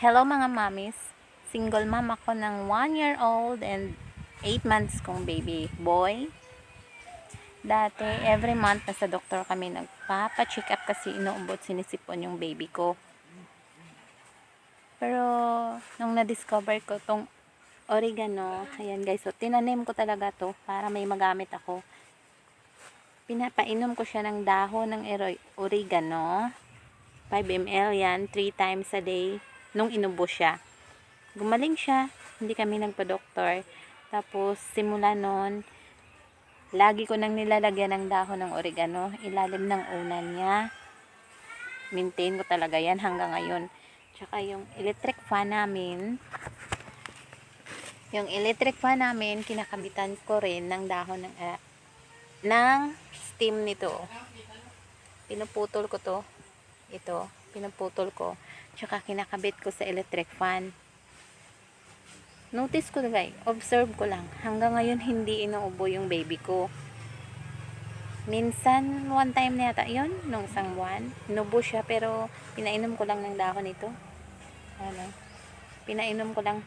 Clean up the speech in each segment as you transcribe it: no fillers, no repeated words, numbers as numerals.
Hello mga mamis. Single mom ako ng 1-year-old and 8 months kong baby boy. Dati, every month nasa doktor kami nagpapa-check up kasi inuubot sinisipon yung baby ko. Pero, nung na-discover ko tong oregano, ayan guys, so tinanim ko talaga to para may magamit ako. Pinapainom ko siya ng dahon ng oregano. 5 ml yan, 3 times a day. Nung inubo siya, gumaling siya, hindi kami nagpa-doktor. Tapos simula noon, lagi ko nang nilalagyan ng dahon ng oregano, ilalim ng unan niya. Maintain ko talaga yan hanggang ngayon. Tsaka yung electric fan namin, kinakabitan ko rin ng dahon ng steam nito. Pinuputol ko to, pinuputol ko. Tsaka kinakabit ko sa electric fan. Notice ko guys, observe ko lang. Hanggang ngayon hindi inuubo yung baby ko. Minsan, one time na yata yun, nung isang buwan. Inubo siya pero pinainom ko lang ng dahon ito. Pinainom ko lang,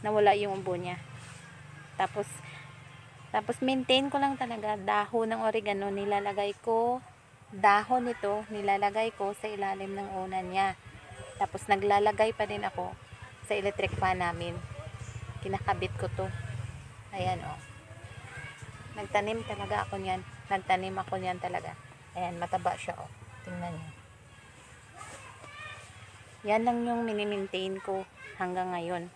nawala yung ubo niya. Tapos maintain ko lang talaga, dahon ng oregano nilalagay ko, dahon nito nilalagay ko sa ilalim ng unan niya. Tapos naglalagay pa din ako sa electric fan namin. Kinakabit ko to. Ayan oh. Nagtanim ako niyan talaga. Ayan, mataba siya oh. Tingnan niyo. Yan lang yung mini-maintain ko hanggang ngayon.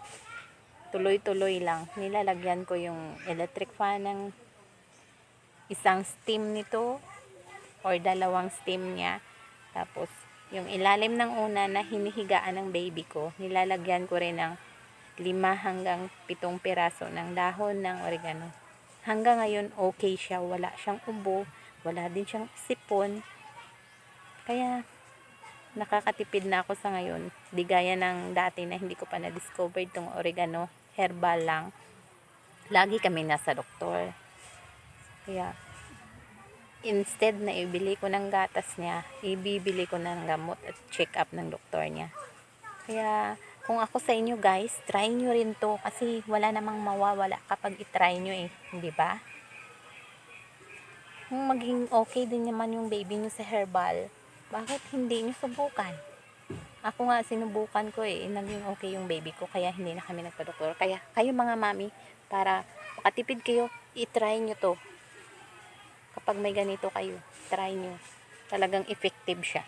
Tuloy-tuloy lang. Nilalagyan ko yung electric fan ng isang steam nito or 2 steam niya. Tapos yung ilalim ng una na hinihigaan ng baby ko, nilalagyan ko rin ng 5 hanggang 7 piraso ng dahon ng oregano. Hanggang ngayon okay siya, wala siyang ubo, wala din siyang sipon. Kaya nakakatipid na ako sa ngayon. Di gaya ng dati na hindi ko pa na-discover itong oregano, herbal lang. Lagi kami nasa doktor. Kaya instead na ibili ko ng gatas niya, ibibili ko ng gamot at check up ng doktor niya. Kaya kung ako sa inyo guys, try nyo rin to kasi wala namang mawawala kapag itry nyo eh, hindi ba? Kung maging okay din naman yung baby nyo sa herbal, bakit hindi nyo subukan? Ako nga sinubukan ko eh, naging okay yung baby ko kaya hindi na kami nagpa-doktor. Kaya kayo mga mami, para makatipid kayo, i-try nyo to. Kapag may ganito kayo, try nyo. Talagang effective siya.